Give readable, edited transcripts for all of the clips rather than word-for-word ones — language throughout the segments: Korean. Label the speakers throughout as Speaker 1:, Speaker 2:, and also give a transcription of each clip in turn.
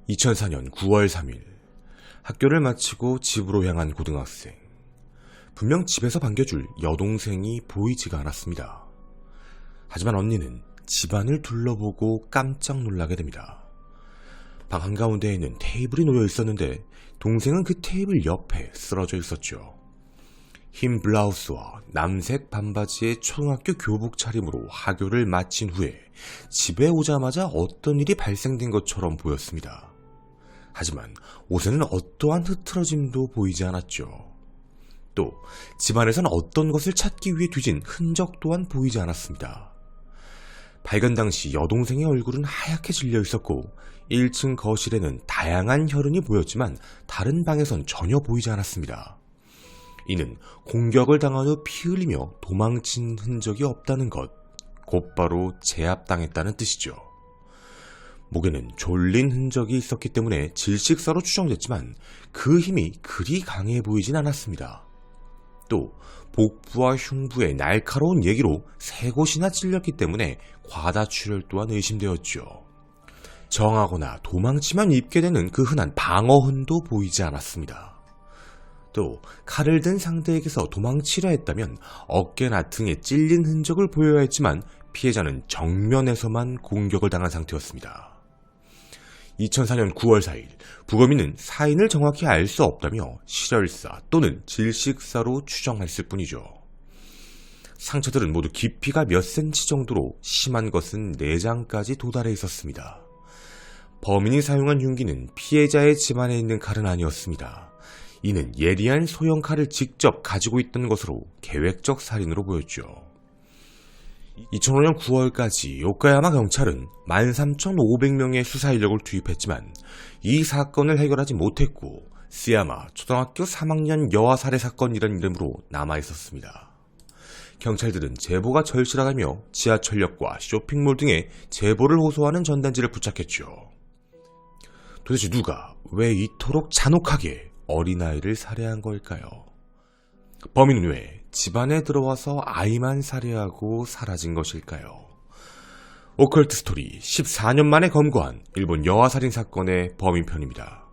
Speaker 1: 2004년 9월 3일 학교를 마치고 집으로 향한 고등학생. 분명 집에서 반겨줄 여동생이 보이지가 않았습니다. 하지만 언니는 집안을 둘러보고 깜짝 놀라게 됩니다. 방 한가운데에는 테이블이 놓여 있었는데 동생은 그 테이블 옆에 쓰러져 있었죠. 흰 블라우스와 남색 반바지의 초등학교 교복 차림으로 하교를 마친 후에 집에 오자마자 어떤 일이 발생된 것처럼 보였습니다. 하지만 옷에는 어떠한 흐트러짐도 보이지 않았죠. 또 집안에서는 어떤 것을 찾기 위해 뒤진 흔적 또한 보이지 않았습니다. 발견 당시 여동생의 얼굴은 하얗게 질려 있었고 1층 거실에는 다양한 혈흔이 보였지만 다른 방에선 전혀 보이지 않았습니다. 이는 공격을 당한 후 피 흘리며 도망친 흔적이 없다는 것, 곧바로 제압당했다는 뜻이죠. 목에는 졸린 흔적이 있었기 때문에 질식사로 추정됐지만 그 힘이 그리 강해 보이진 않았습니다. 또 복부와 흉부에 날카로운 예기로 3곳이나 찔렸기 때문에 과다출혈 또한 의심되었죠. 정하거나 도망치면 입게 되는 그 흔한 방어흔도 보이지 않았습니다. 또 칼을 든 상대에게서 도망치려 했다면 어깨나 등에 찔린 흔적을 보여야 했지만 피해자는 정면에서만 공격을 당한 상태였습니다. 2004년 9월 4일 부검인은 사인을 정확히 알 수 없다며 실혈사 또는 질식사로 추정했을 뿐이죠. 상처들은 모두 깊이가 몇 센치 정도로 심한 것은 내장까지 도달해 있었습니다. 범인이 사용한 흉기는 피해자의 집안에 있는 칼은 아니었습니다. 이는 예리한 소형 칼을 직접 가지고 있던 것으로 계획적 살인으로 보였죠. 2005년 9월까지 요카야마 경찰은 13,500명의 수사 인력을 투입했지만 이 사건을 해결하지 못했고 스야마 초등학교 3학년 여아 살해 사건이라는 이름으로 남아있었습니다. 경찰들은 제보가 절실하다며 지하철역과 쇼핑몰 등에 제보를 호소하는 전단지를 부착했죠. 도대체 누가 왜 이토록 잔혹하게 어린아이를 살해한 걸까요? 범인은 왜 집안에 들어와서 아이만 살해하고 사라진 것일까요? 오컬트 스토리 14년 만에 검거한 일본 여아살인 사건의 범인편입니다.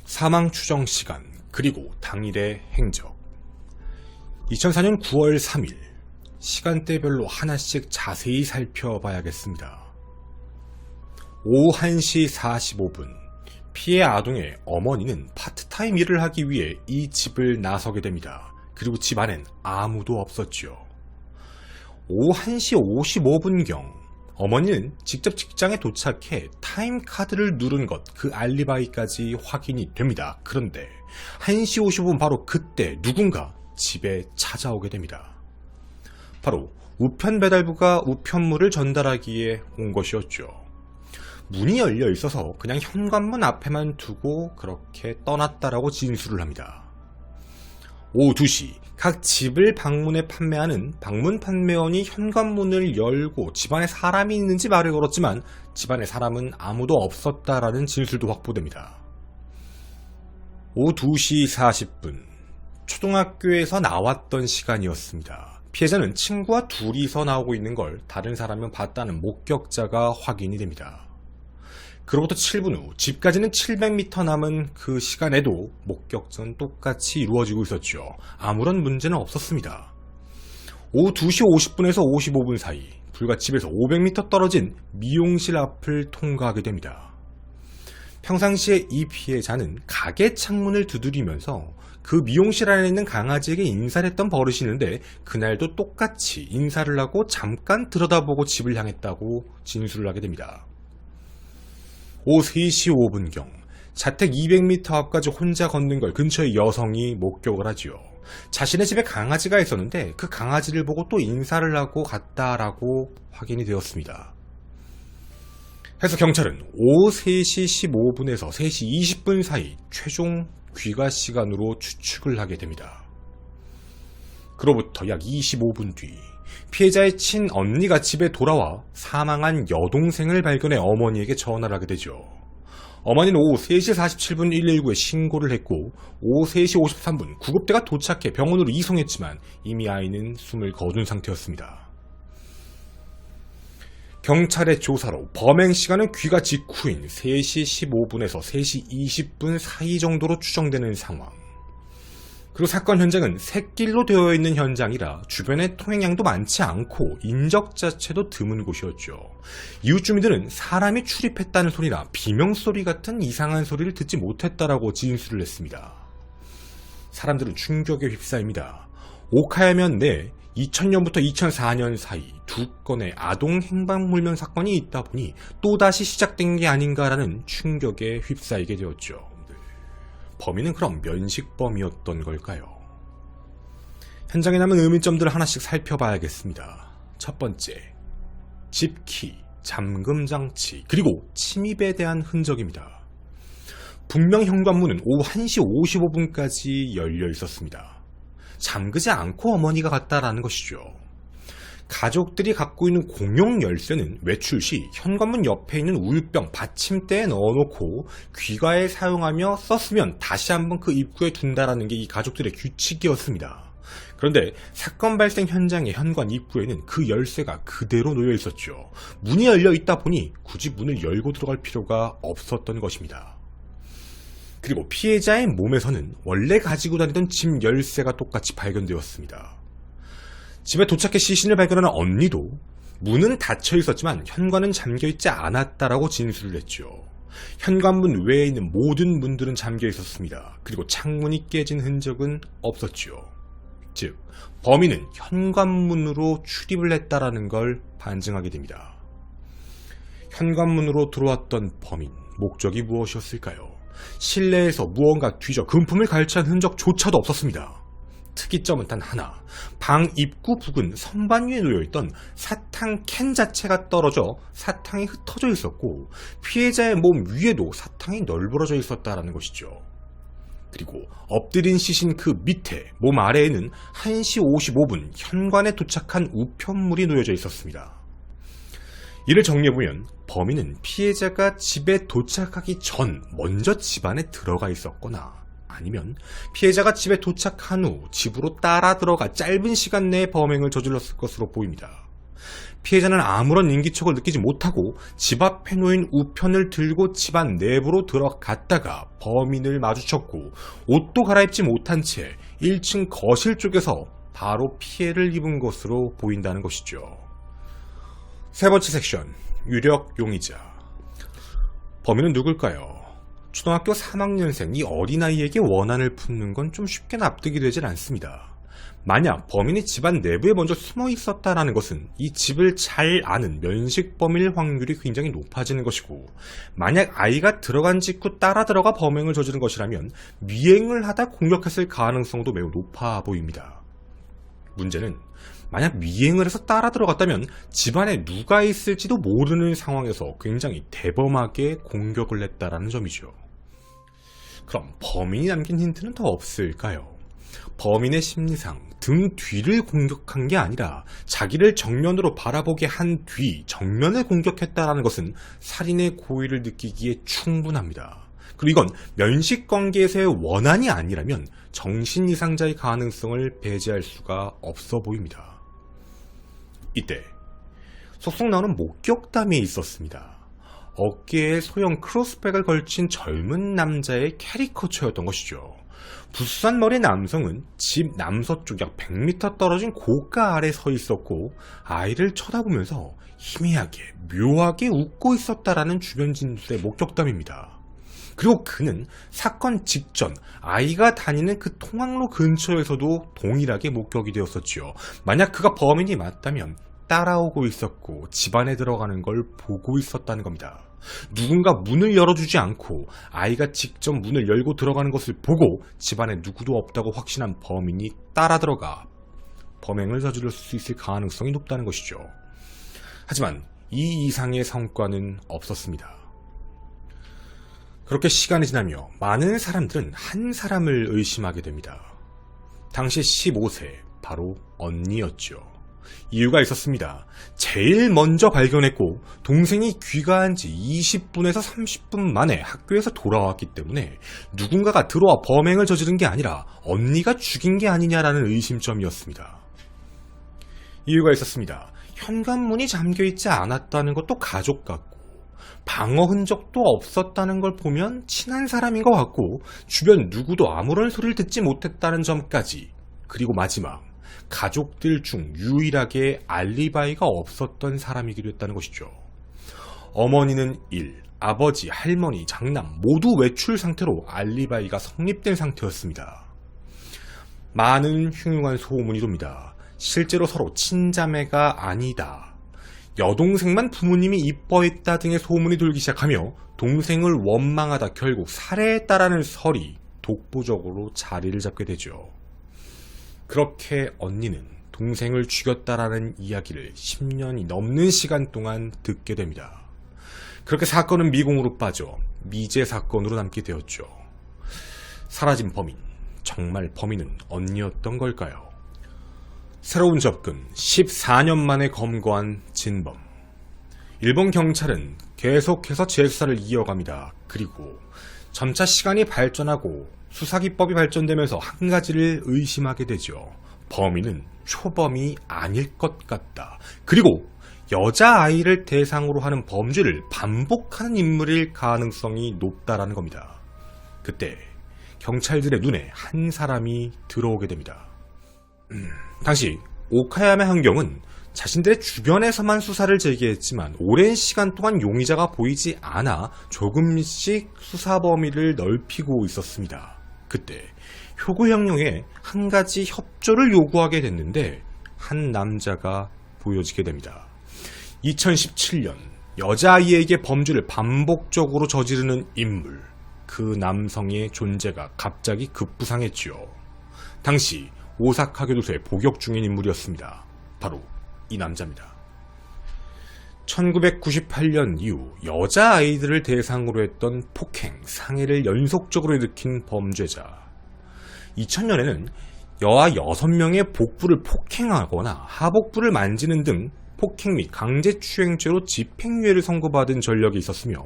Speaker 1: 사망 추정 시간 그리고 당일의 행적. 2004년 9월 3일 시간대별로 하나씩 자세히 살펴봐야겠습니다. 오후 1시 45분 피해 아동의 어머니는 파트타임 일을 하기 위해 이 집을 나서게 됩니다. 그리고 집 안엔 아무도 없었죠. 오후 1시 55분경 어머니는 직접 직장에 도착해 타임카드를 누른 것, 그 알리바이까지 확인이 됩니다. 그런데 1시 55분 바로 그때 누군가 집에 찾아오게 됩니다. 바로 우편 배달부가 우편물을 전달하기에 온 것이었죠. 문이 열려 있어서 그냥 현관문 앞에만 두고 그렇게 떠났다라고 진술을 합니다. 오후 2시 각 집을 방문해 판매하는 방문 판매원이 현관문을 열고 집안에 사람이 있는지 말을 걸었지만 집안에 사람은 아무도 없었다라는 진술도 확보됩니다. 오후 2시 40분 초등학교에서 나왔던 시간이었습니다. 피해자는 친구와 둘이서 나오고 있는 걸 다른 사람은 봤다는 목격자가 확인이 됩니다. 그로부터 7분 후 집까지는 700m 남은 그 시간에도 목격전 똑같이 이루어지고 있었죠. 아무런 문제는 없었습니다. 오후 2시 50분에서 55분 사이 불과 집에서 500m 떨어진 미용실 앞을 통과하게 됩니다. 평상시에 이 피해자는 가게 창문을 두드리면서 그 미용실 안에 있는 강아지에게 인사를 했던 버릇이 있는데 그날도 똑같이 인사를 하고 잠깐 들여다보고 집을 향했다고 진술을 하게 됩니다. 오후 3시 5분경 자택 200m 앞까지 혼자 걷는 걸 근처의 여성이 목격을 하지요. 자신의 집에 강아지가 있었는데 그 강아지를 보고 또 인사를 하고 갔다라고 확인이 되었습니다. 그래서 경찰은 오후 3시 15분에서 3시 20분 사이 최종 귀가 시간으로 추측을 하게 됩니다. 그로부터 약 25분 뒤 피해자의 친언니가 집에 돌아와 사망한 여동생을 발견해 어머니에게 전화를 하게 되죠. 어머니는 오후 3시 47분 119에 신고를 했고 오후 3시 53분 구급대가 도착해 병원으로 이송했지만 이미 아이는 숨을 거둔 상태였습니다. 경찰의 조사로 범행 시간은 귀가 직후인 3시 15분에서 3시 20분 사이 정도로 추정되는 상황. 그리고 사건 현장은 샛길로 되어 있는 현장이라 주변에 통행량도 많지 않고 인적 자체도 드문 곳이었죠. 이웃 주민들은 사람이 출입했다는 소리나 비명소리 같은 이상한 소리를 듣지 못했다라고 진술을 했습니다. 사람들은 충격에 휩싸입니다. 오카야면 내 2000년부터 2004년 사이 2건의 아동 행방불명 사건이 있다 보니 또다시 시작된 게 아닌가라는 충격에 휩싸이게 되었죠. 범인은 그럼 면식범이었던 걸까요? 현장에 남은 의문점들을 하나씩 살펴봐야겠습니다. 첫 번째, 집키, 잠금장치, 그리고 침입에 대한 흔적입니다. 분명 현관문은 오후 1시 55분까지 열려 있었습니다. 잠그지 않고 어머니가 갔다라는 것이죠. 가족들이 갖고 있는 공용 열쇠는 외출 시 현관문 옆에 있는 우유병 받침대에 넣어놓고 귀가에 사용하며 썼으면 다시 한번 그 입구에 둔다라는 게 이 가족들의 규칙이었습니다. 그런데 사건 발생 현장의 현관 입구에는 그 열쇠가 그대로 놓여 있었죠. 문이 열려 있다 보니 굳이 문을 열고 들어갈 필요가 없었던 것입니다. 그리고 피해자의 몸에서는 원래 가지고 다니던 집 열쇠가 똑같이 발견되었습니다. 집에 도착해 시신을 발견하는 언니도 문은 닫혀 있었지만 현관은 잠겨 있지 않았다라고 진술을 했죠. 현관문 외에 있는 모든 문들은 잠겨 있었습니다. 그리고 창문이 깨진 흔적은 없었죠. 즉, 범인은 현관문으로 출입을 했다라는 걸 반증하게 됩니다. 현관문으로 들어왔던 범인, 목적이 무엇이었을까요? 실내에서 무언가 뒤져 금품을 갈취한 흔적조차도 없었습니다. 특이점은 단 하나, 방 입구 부근 선반 위에 놓여있던 사탕 캔 자체가 떨어져 사탕이 흩어져 있었고 피해자의 몸 위에도 사탕이 널브러져 있었다는 것이죠. 그리고 엎드린 시신 그 밑에 몸 아래에는 1시 55분 현관에 도착한 우편물이 놓여져 있었습니다. 이를 정리해보면 범인은 피해자가 집에 도착하기 전 먼저 집 안에 들어가 있었거나 아니면 피해자가 집에 도착한 후 집으로 따라 들어가 짧은 시간 내에 범행을 저질렀을 것으로 보입니다. 피해자는 아무런 인기척을 느끼지 못하고 집 앞에 놓인 우편을 들고 집안 내부로 들어갔다가 범인을 마주쳤고 옷도 갈아입지 못한 채 1층 거실 쪽에서 바로 피해를 입은 것으로 보인다는 것이죠. 세 번째 섹션, 유력 용의자. 범인은 누굴까요? 초등학교 3학년생 이 어린아이에게 원한을 품는 건 좀 쉽게 납득이 되질 않습니다. 만약 범인이 집안 내부에 먼저 숨어 있었다라는 것은 이 집을 잘 아는 면식범일 확률이 굉장히 높아지는 것이고, 만약 아이가 들어간 직후 따라 들어가 범행을 저지른 것이라면 미행을 하다 공격했을 가능성도 매우 높아 보입니다. 문제는 만약 미행을 해서 따라 들어갔다면 집안에 누가 있을지도 모르는 상황에서 굉장히 대범하게 공격을 했다라는 점이죠. 그럼 범인이 남긴 힌트는 더 없을까요? 범인의 심리상 등 뒤를 공격한 게 아니라 자기를 정면으로 바라보게 한 뒤 정면을 공격했다라는 것은 살인의 고의를 느끼기에 충분합니다. 그리고 이건 면식관계에서의 원한이 아니라면 정신이상자의 가능성을 배제할 수가 없어 보입니다. 이때 속속 나오는 목격담이 있었습니다. 어깨에 소형 크로스백을 걸친 젊은 남자의 캐리커처였던 것이죠. 부수한 머리의 남성은 집 남서쪽 약 100m 떨어진 고가 아래 서 있었고 아이를 쳐다보면서 희미하게 묘하게 웃고 있었다라는 주변 진술의 목격담입니다. 그리고 그는 사건 직전 아이가 다니는 그 통학로 근처에서도 동일하게 목격이 되었었지요. 만약 그가 범인이 맞다면 따라오고 있었고 집안에 들어가는 걸 보고 있었다는 겁니다. 누군가 문을 열어주지 않고 아이가 직접 문을 열고 들어가는 것을 보고 집안에 누구도 없다고 확신한 범인이 따라 들어가 범행을 저지를 수 있을 가능성이 높다는 것이죠. 하지만 이 이상의 성과는 없었습니다. 그렇게 시간이 지나며 많은 사람들은 한 사람을 의심하게 됩니다. 당시 15세, 바로 언니였죠. 이유가 있었습니다. 제일 먼저 발견했고 동생이 귀가한 지 20분에서 30분 만에 학교에서 돌아왔기 때문에 누군가가 들어와 범행을 저지른 게 아니라 언니가 죽인 게 아니냐라는 의심점이었습니다. 이유가 있었습니다. 현관문이 잠겨있지 않았다는 것도 가족 같고 방어 흔적도 없었다는 걸 보면 친한 사람인 것 같고 주변 누구도 아무런 소리를 듣지 못했다는 점까지, 그리고 마지막 가족들 중 유일하게 알리바이가 없었던 사람이기도 했다는 것이죠. 어머니는 일, 아버지, 할머니, 장남 모두 외출 상태로 알리바이가 성립된 상태였습니다. 많은 흉흉한 소문이 돕니다. 실제로 서로 친자매가 아니다, 여동생만 부모님이 이뻐했다 등의 소문이 돌기 시작하며 동생을 원망하다 결국 살해했다라는 설이 독보적으로 자리를 잡게 되죠. 그렇게 언니는 동생을 죽였다라는 이야기를 10년이 넘는 시간 동안 듣게 됩니다. 그렇게 사건은 미공으로 빠져 미제 사건으로 남게 되었죠. 사라진 범인, 정말 범인은 언니였던 걸까요? 새로운 접근, 14년 만에 검거한 진범. 일본 경찰은 계속해서 재수사를 이어갑니다. 그리고 점차 시간이 발전하고 수사기법이 발전되면서 한 가지를 의심하게 되죠. 범인은 초범이 아닐 것 같다. 그리고 여자아이를 대상으로 하는 범죄를 반복하는 인물일 가능성이 높다라는 겁니다. 그때 경찰들의 눈에 한 사람이 들어오게 됩니다. 당시 오카야마 현경은 자신들의 주변에서만 수사를 재개했지만 오랜 시간 동안 용의자가 보이지 않아 조금씩 수사 범위를 넓히고 있었습니다. 그때 효구 형령에 한 가지 협조를 요구하게 됐는데 한 남자가 보여지게 됩니다. 2017년 여자아이에게 범죄를 반복적으로 저지르는 인물, 그 남성의 존재가 갑자기 급부상했지요. 당시 오사카 교도소에 복역 중인 인물이었습니다. 바로 이 남자입니다. 1998년 이후 여자아이들을 대상으로 했던 폭행, 상해를 연속적으로 일으킨 범죄자. 2000년에는 여아 6명의 복부를 폭행하거나 하복부를 만지는 등 폭행 및 강제추행죄로 집행유예를 선고받은 전력이 있었으며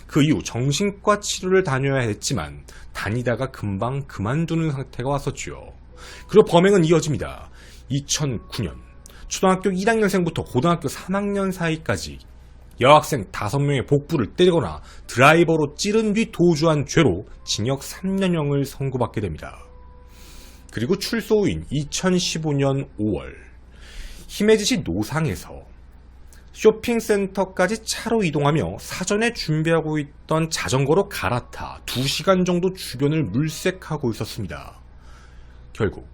Speaker 1: 그 이후 정신과 치료를 다녀야 했지만 다니다가 금방 그만두는 상태가 왔었죠. 그리고 범행은 이어집니다. 2009년 초등학교 1학년생부터 고등학교 3학년 사이까지 여학생 5명의 복부를 때리거나 드라이버로 찌른 뒤 도주한 죄로 징역 3년형을 선고받게 됩니다. 그리고 출소 후인 2015년 5월 히메지시 노상에서 쇼핑센터까지 차로 이동하며 사전에 준비하고 있던 자전거로 갈아타 2시간 정도 주변을 물색하고 있었습니다. 결국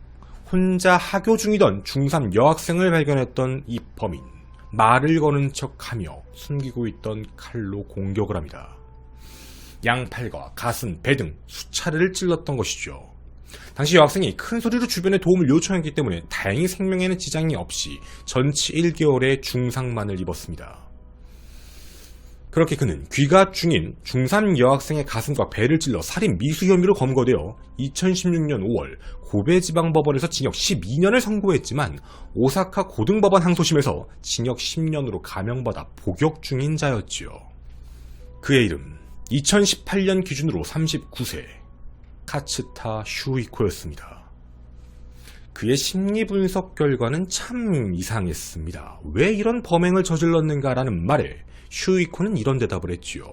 Speaker 1: 혼자 하교 중이던 중3 여학생을 발견했던 이 범인, 말을 거는 척하며 숨기고 있던 칼로 공격을 합니다. 양팔과 가슴, 배 등 수차례를 찔렀던 것이죠. 당시 여학생이 큰 소리로 주변에 도움을 요청했기 때문에 다행히 생명에는 지장이 없이 전치 1개월의 중상만을 입었습니다. 그렇게 그는 귀가 중인 중3 여학생의 가슴과 배를 찔러 살인 미수 혐의로 검거되어 2016년 5월 고베지방법원에서 징역 12년을 선고했지만 오사카 고등법원 항소심에서 징역 10년으로 감형받아 복역 중인 자였지요. 그의 이름 2018년 기준으로 39세 카츠타 슈이코였습니다. 그의 심리분석 결과는 참 이상했습니다. 왜 이런 범행을 저질렀는가라는 말에 슈이코는 이런 대답을 했지요.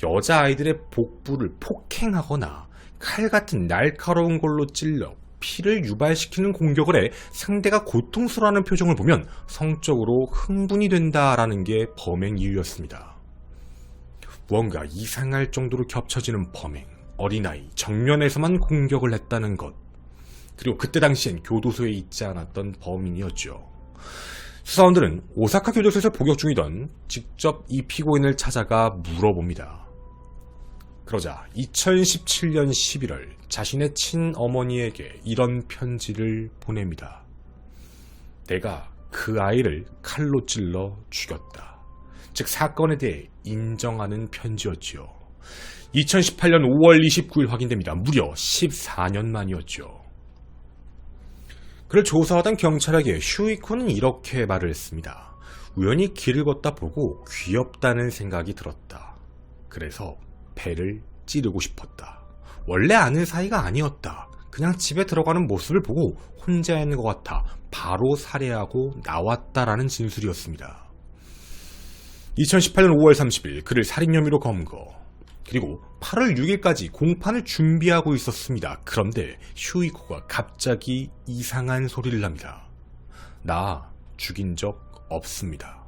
Speaker 1: 여자아이들의 복부를 폭행하거나 칼 같은 날카로운 걸로 찔러 피를 유발시키는 공격을 해 상대가 고통스러워하는 표정을 보면 성적으로 흥분이 된다라는 게 범행 이유였습니다. 무언가 이상할 정도로 겹쳐지는 범행, 어린아이 정면에서만 공격을 했다는 것, 그리고 그때 당시엔 교도소에 있지 않았던 범인이었죠. 수사원들은 오사카 교도소에서 복역 중이던 직접 이 피고인을 찾아가 물어봅니다. 그러자 2017년 11월 자신의 친어머니에게 이런 편지를 보냅니다. 내가 그 아이를 칼로 찔러 죽였다. 즉 사건에 대해 인정하는 편지였지요. 2018년 5월 29일 확인됩니다. 무려 14년 만이었죠. 그를 조사하던 경찰에게 슈이코는 이렇게 말을 했습니다. 우연히 길을 걷다 보고 귀엽다는 생각이 들었다. 그래서 배를 찌르고 싶었다. 원래 아는 사이가 아니었다. 그냥 집에 들어가는 모습을 보고 혼자 있는 것 같아 바로 살해하고 나왔다라는 진술이었습니다. 2018년 5월 30일 그를 살인 혐의로 검거, 그리고 8월 6일까지 공판을 준비하고 있었습니다. 그런데 휴이코가 갑자기 이상한 소리를 합니다. 나 죽인 적 없습니다.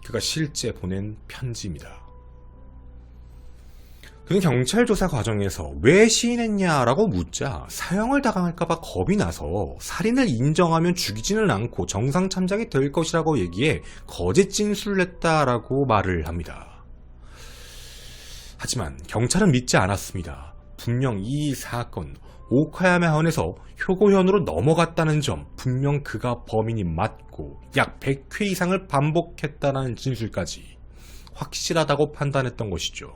Speaker 1: 그가 실제 보낸 편지입니다. 그는 경찰 조사 과정에서 왜 시인했냐라고 묻자 사형을 당할까봐 겁이 나서 살인을 인정하면 죽이지는 않고 정상 참작이 될 것이라고 얘기해 거짓 진술을 했다라고 말을 합니다. 하지만 경찰은 믿지 않았습니다. 분명 이 사건 오카야마 현에서 효고현으로 넘어갔다는 점, 분명 그가 범인이 맞고 약 100회 이상을 반복했다는 진술까지 확실하다고 판단했던 것이죠.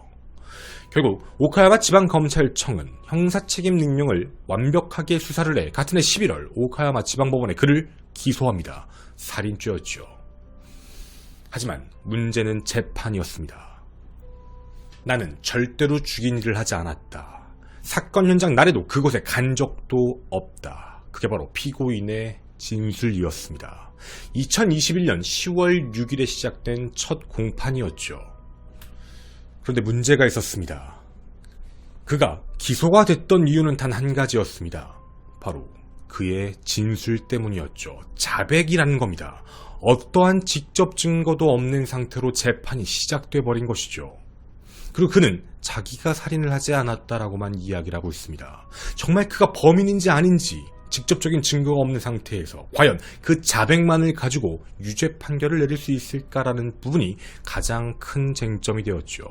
Speaker 1: 결국 오카야마 지방검찰청은 형사책임 능력을 완벽하게 수사를 해 같은 해 11월 오카야마 지방법원에 그를 기소합니다. 살인죄였죠. 하지만 문제는 재판이었습니다. 나는 절대로 죽인 일을 하지 않았다. 사건 현장 날에도 그곳에 간 적도 없다. 그게 바로 피고인의 진술이었습니다. 2021년 10월 6일에 시작된 첫 공판이었죠. 그런데 문제가 있었습니다. 그가 기소가 됐던 이유는 단 한 가지였습니다. 바로 그의 진술 때문이었죠. 자백이라는 겁니다. 어떠한 직접 증거도 없는 상태로 재판이 시작돼 버린 것이죠. 그리고 그는 자기가 살인을 하지 않았다라고만 이야기를 하고 있습니다. 정말 그가 범인인지 아닌지 직접적인 증거가 없는 상태에서 과연 그 자백만을 가지고 유죄 판결을 내릴 수 있을까라는 부분이 가장 큰 쟁점이 되었죠.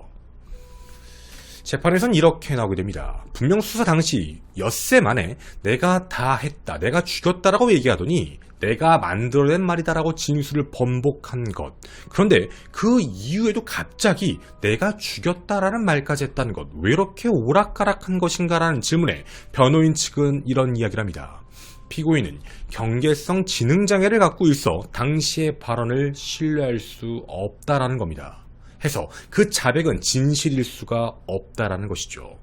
Speaker 1: 재판에선 이렇게 나오게 됩니다. 분명 수사 당시 엿새 만에 내가 다 했다, 내가 죽였다라고 얘기하더니 내가 만들어낸 말이다라고 진술을 번복한 것. 그런데 그 이후에도 갑자기 내가 죽였다라는 말까지 했다는 것. 왜 이렇게 오락가락한 것인가라는 질문에 변호인 측은 이런 이야기를 합니다. 피고인은 경계성 지능장애를 갖고 있어 당시의 발언을 신뢰할 수 없다라는 겁니다. 해서 그 자백은 진실일 수가 없다라는 것이죠.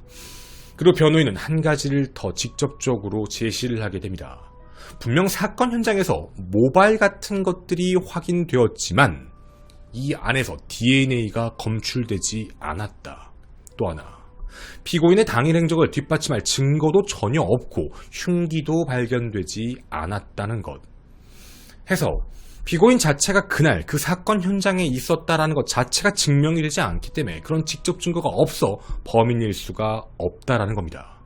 Speaker 1: 그리고 변호인은 한 가지를 더 직접적으로 제시를 하게 됩니다. 분명 사건 현장에서 모발 같은 것들이 확인되었지만 이 안에서 DNA가 검출되지 않았다. 또 하나, 피고인의 당일 행적을 뒷받침할 증거도 전혀 없고 흉기도 발견되지 않았다는 것. 해서 피고인 자체가 그날 그 사건 현장에 있었다라는 것 자체가 증명이 되지 않기 때문에 그런 직접 증거가 없어 범인일 수가 없다라는 겁니다.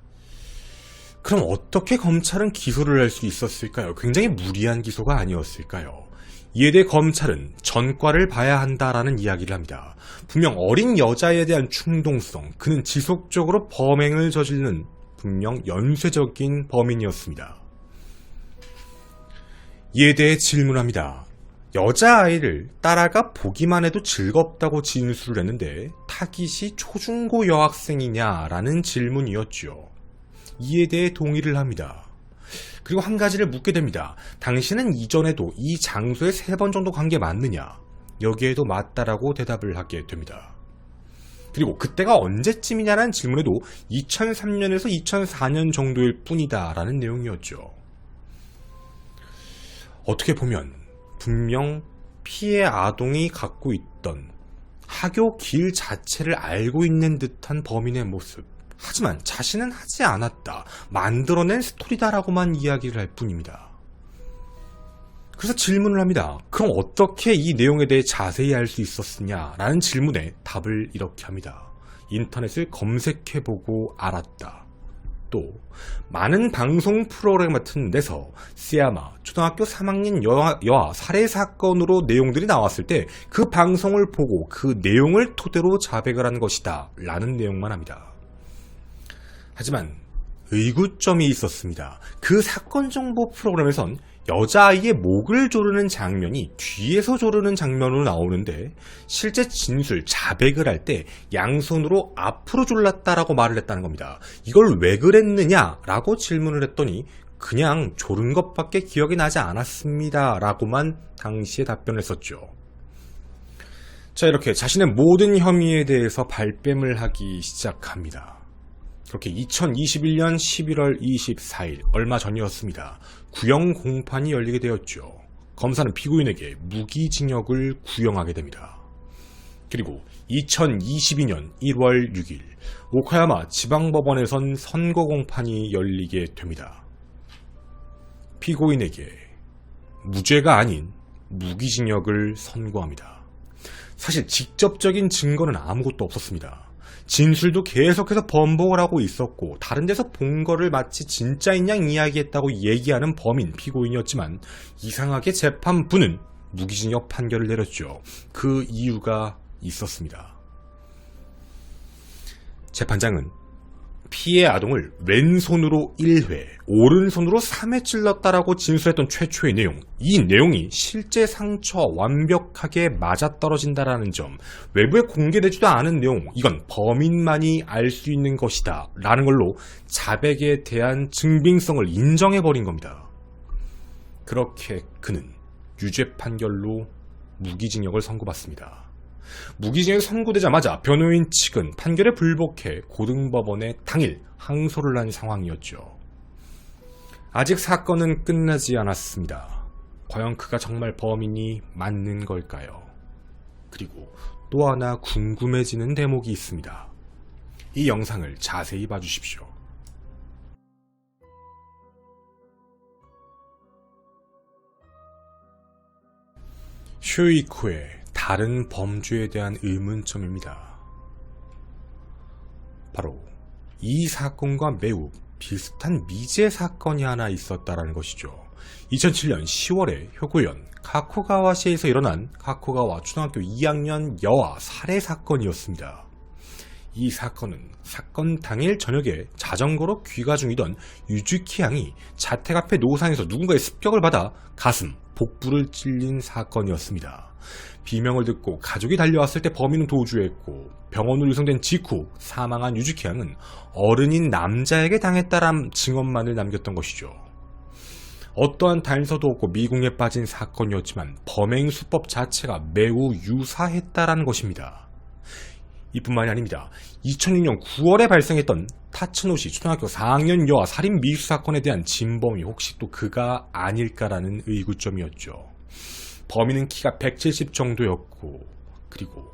Speaker 1: 그럼 어떻게 검찰은 기소를 할 수 있었을까요? 굉장히 무리한 기소가 아니었을까요? 이에 대해 검찰은 전과를 봐야 한다라는 이야기를 합니다. 분명 어린 여자에 대한 충동성, 그는 지속적으로 범행을 저지르는 분명 연쇄적인 범인이었습니다. 이에 대해 질문합니다. 여자아이를 딸아가 보기만 해도 즐겁다고 진술을 했는데 타깃이 초중고 여학생이냐라는 질문이었죠. 이에 대해 동의를 합니다. 그리고 한 가지를 묻게 됩니다. 당신은 이전에도 이 장소에 3번 정도 간 게 맞느냐? 여기에도 맞다라고 대답을 하게 됩니다. 그리고 그때가 언제쯤이냐라는 질문에도 2003년에서 2004년 정도일 뿐이다 라는 내용이었죠. 어떻게 보면 분명 피해 아동이 갖고 있던 학교 길 자체를 알고 있는 듯한 범인의 모습. 하지만 자신은 하지 않았다, 만들어낸 스토리다라고만 이야기를 할 뿐입니다. 그래서 질문을 합니다. 그럼 어떻게 이 내용에 대해 자세히 알 수 있었느냐라는 질문에 답을 이렇게 합니다. 인터넷을 검색해보고 알았다. 또 많은 방송 프로그램 같은 데서 시야마 초등학교 3학년 여아 살해 사건으로 내용들이 나왔을 때 그 방송을 보고 그 내용을 토대로 자백을 한 것이다 라는 내용만 합니다. 하지만 의구점이 있었습니다. 그 사건 정보 프로그램에선 여자아이의 목을 조르는 장면이 뒤에서 조르는 장면으로 나오는데 실제 진술, 자백을 할 때 양손으로 앞으로 졸랐다라고 말을 했다는 겁니다. 이걸 왜 그랬느냐라고 질문을 했더니 그냥 조른 것밖에 기억이 나지 않았습니다 라고만 당시에 답변을 했었죠. 자, 이렇게 자신의 모든 혐의에 대해서 발뺌을 하기 시작합니다. 그렇게 2021년 11월 24일 얼마 전이었습니다. 구형 공판이 열리게 되었죠. 검사는 피고인에게 무기징역을 구형하게 됩니다. 그리고 2022년 1월 6일 오카야마 지방법원에선 선고 공판이 열리게 됩니다. 피고인에게 무죄가 아닌 무기징역을 선고합니다. 사실 직접적인 증거는 아무것도 없었습니다. 진술도 계속해서 번복을 하고 있었고 다른 데서 본 거를 마치 진짜인 양 이야기했다고 얘기하는 범인 피고인이었지만 이상하게 재판부는 무기징역 판결을 내렸죠. 그 이유가 있었습니다. 재판장은 피해 아동을 왼손으로 1회, 오른손으로 3회 찔렀다라고 진술했던 최초의 내용, 이 내용이 실제 상처와 완벽하게 맞아떨어진다라는 점, 외부에 공개되지도 않은 내용, 이건 범인만이 알 수 있는 것이다 라는 걸로 자백에 대한 증빙성을 인정해버린 겁니다. 그렇게 그는 유죄 판결로 무기징역을 선고받습니다. 무기징역이 선고되자마자 변호인 측은 판결에 불복해 고등법원에 당일 항소를 한 상황이었죠. 아직 사건은 끝나지 않았습니다. 과연 그가 정말 범인이 맞는 걸까요? 그리고 또 하나 궁금해지는 대목이 있습니다. 이 영상을 자세히 봐주십시오. 쇼이코의 다른 범죄에 대한 의문점입니다. 바로 이 사건과 매우 비슷한 미제 사건이 하나 있었다라는 것이죠. 2007년 10월에 효고현 가코가와시에서 일어난 가코가와 초등학교 2학년 여아 살해 사건이었습니다. 이 사건은 사건 당일 저녁에 자전거로 귀가 중이던 유즈키 양이 자택 앞의 노상에서 누군가의 습격을 받아 가슴, 복부를 찔린 사건이었습니다. 비명을 듣고 가족이 달려왔을 때 범인은 도주했고 병원으로 이송된 직후 사망한 유즈키 양은 어른인 남자에게 당했다란 증언만을 남겼던 것이죠. 어떠한 단서도 없고 미궁에 빠진 사건이었지만 범행 수법 자체가 매우 유사했다라는 것입니다. 이뿐만이 아닙니다. 2006년 9월에 발생했던 타츠노시 초등학교 4학년 여아 살인 미수 사건에 대한 진범이 혹시 또 그가 아닐까라는 의구점이었죠. 범인은 키가 170 정도였고 그리고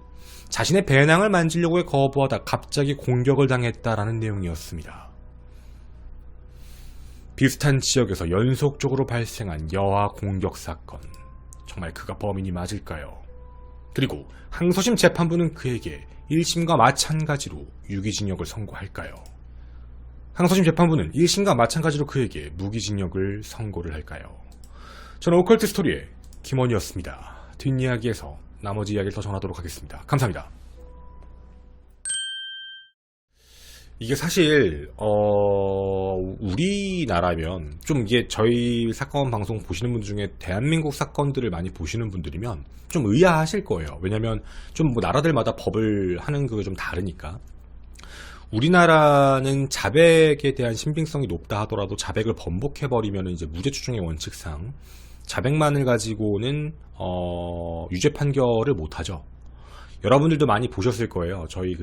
Speaker 1: 자신의 배낭을 만지려고 해 거부하다 갑자기 공격을 당했다라는 내용이었습니다. 비슷한 지역에서 연속적으로 발생한 여아 공격 사건, 정말 그가 범인이 맞을까요? 그리고 항소심 재판부는 그에게 1심과 마찬가지로 유기징역을 선고할까요? 항소심 재판부는 1심과 마찬가지로 그에게 무기징역을 선고를 할까요? 저는 오컬트 스토리의 김원이었습니다. 뒷이야기에서 나머지 이야기를 더 전하도록 하겠습니다. 감사합니다. 이게 사실 우리나라면 좀 이게 저희 사건 방송 보시는 분들 중에 대한민국 사건들을 많이 보시는 분들이면 좀 의아하실 거예요. 왜냐면 좀 뭐 나라들마다 법을 하는 그게 좀 다르니까. 우리나라는 자백에 대한 신빙성이 높다 하더라도 자백을 번복해버리면 이제 무죄 추정의 원칙상 자백만을 가지고는 유죄 판결을 못하죠. 여러분들도 많이 보셨을 거예요. 저희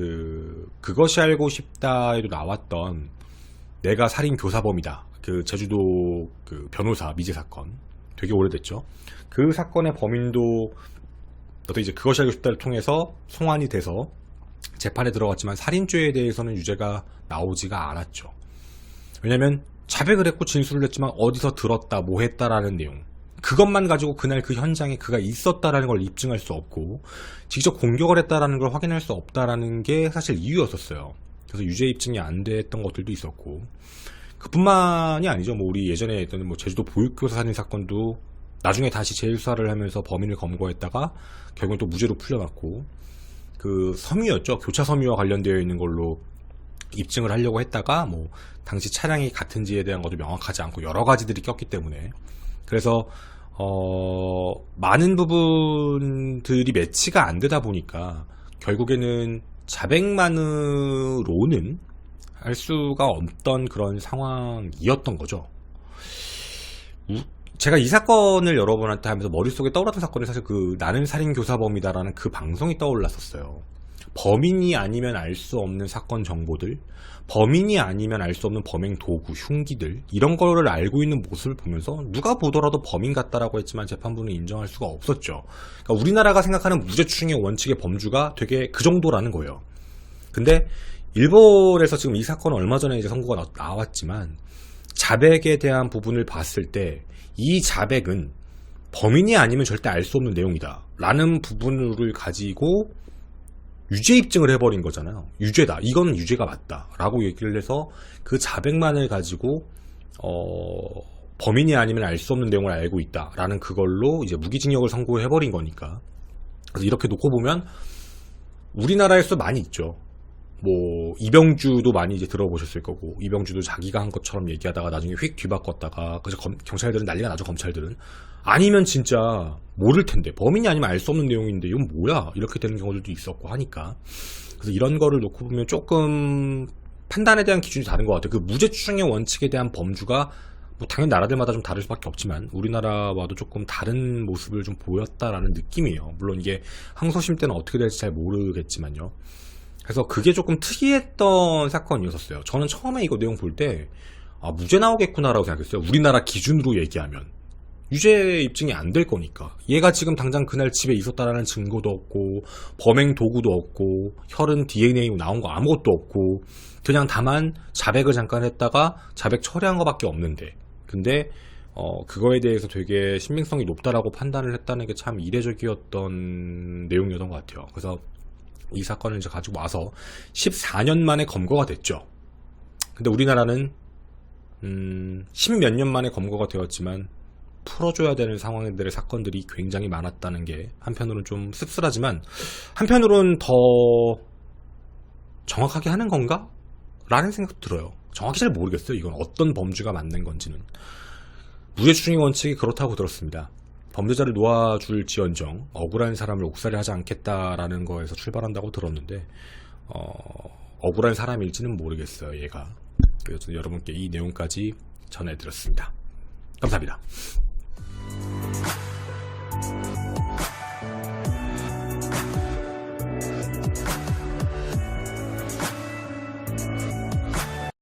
Speaker 1: 그것이 알고 싶다에도 나왔던 내가 살인 교사범이다. 그 제주도 그 변호사 미제 사건 되게 오래됐죠. 그 사건의 범인도 어떻게 이제 그것이 알고 싶다를 통해서 송환이 돼서 재판에 들어갔지만 살인죄에 대해서는 유죄가 나오지가 않았죠. 왜냐면 자백을 했고 진술을 했지만 어디서 들었다 뭐 했다라는 내용, 그것만 가지고 그날 그 현장에 그가 있었다라는 걸 입증할 수 없고 직접 공격을 했다라는 걸 확인할 수 없다라는 게 사실 이유였었어요. 그래서 유죄 입증이 안 됐던 것들도 있었고, 그뿐만이 아니죠. 뭐 우리 예전에 했던 뭐 제주도 보육교사 살인 사건도 나중에 다시 재수사를 하면서 범인을 검거했다가 결국은 또 무죄로 풀려났고, 그 섬유였죠. 교차 섬유와 관련되어 있는 걸로 입증을 하려고 했다가 뭐 당시 차량이 같은지에 대한 것도 명확하지 않고 여러 가지들이 꼈기 때문에, 그래서 많은 부분들이 매치가 안 되다 보니까 결국에는 자백만으로는 할 수가 없던 그런 상황이었던 거죠. 제가 이 사건을 여러분한테 하면서 머릿속에 떠올랐던 사건이 사실 그 나는 살인교사범이다라는 그 방송이 떠올랐었어요. 범인이 아니면 알 수 없는 사건 정보들, 범인이 아니면 알 수 없는 범행 도구, 흉기들, 이런 거를 알고 있는 모습을 보면서 누가 보더라도 범인 같다라고 했지만 재판부는 인정할 수가 없었죠. 그러니까 우리나라가 생각하는 무죄추정의 원칙의 범주가 되게 그 정도라는 거예요. 근데 일본에서 지금 이 사건은 얼마 전에 이제 선고가 나왔지만 자백에 대한 부분을 봤을 때 이 자백은 범인이 아니면 절대 알 수 없는 내용이다 라는 부분을 가지고 유죄 입증을 해버린 거잖아요. 유죄다. 이거는 유죄가 맞다 라고 얘기를 해서 그 자백만을 가지고 범인이 아니면 알 수 없는 내용을 알고 있다 라는 그걸로 이제 무기징역을 선고해버린 거니까. 그래서 이렇게 놓고 보면 우리나라에서 많이 있죠. 뭐 이병주도 많이 이제 들어보셨을 거고, 이병주도 자기가 한 것처럼 얘기하다가 나중에 휙 뒤바꿨다가 그래서 경찰들은 난리가 나죠. 검찰들은 아니면 진짜 모를 텐데, 범인이 아니면 알 수 없는 내용인데 이건 뭐야 이렇게 되는 경우들도 있었고 하니까. 그래서 이런 거를 놓고 보면 조금 판단에 대한 기준이 다른 것 같아요. 그 무죄추정의 원칙에 대한 범주가 뭐 당연히 나라들마다 좀 다를 수밖에 없지만 우리나라와도 조금 다른 모습을 좀 보였다라는 느낌이에요. 물론 이게 항소심 때는 어떻게 될지 잘 모르겠지만요. 그래서 그게 조금 특이했던 사건이었어요. 저는 처음에 이거 내용 볼 때 무죄 나오겠구나라고 생각했어요. 우리나라 기준으로 얘기하면 유죄 입증이 안 될 거니까. 얘가 지금 당장 그날 집에 있었다라는 증거도 없고 범행 도구도 없고 혈흔 DNA 나온 거 아무것도 없고 그냥 다만 자백을 잠깐 했다가 자백 처리한 거밖에 없는데, 근데 그거에 대해서 되게 신빙성이 높다라고 판단을 했다는 게 참 이례적이었던 내용이었던 것 같아요. 그래서 이 사건을 이제 가지고 와서 14년 만에 검거가 됐죠. 근데 우리나라는 10몇 년 만에 검거가 되었지만 풀어줘야 되는 상황들의 사건들이 굉장히 많았다는 게 한편으로는 좀 씁쓸하지만 한편으로는 더 정확하게 하는 건가? 라는 생각도 들어요. 정확히 잘 모르겠어요. 이건 어떤 범주가 맞는 건지는. 무죄추정의 원칙이 그렇다고 들었습니다. 범죄자를 놓아줄 지언정 억울한 사람을 옥살이 하지 않겠다라는 거에서 출발한다고 들었는데 억울한 사람일지는 모르겠어요, 얘가. 그래서 여러분께 이 내용까지 전해드렸습니다. 감사합니다.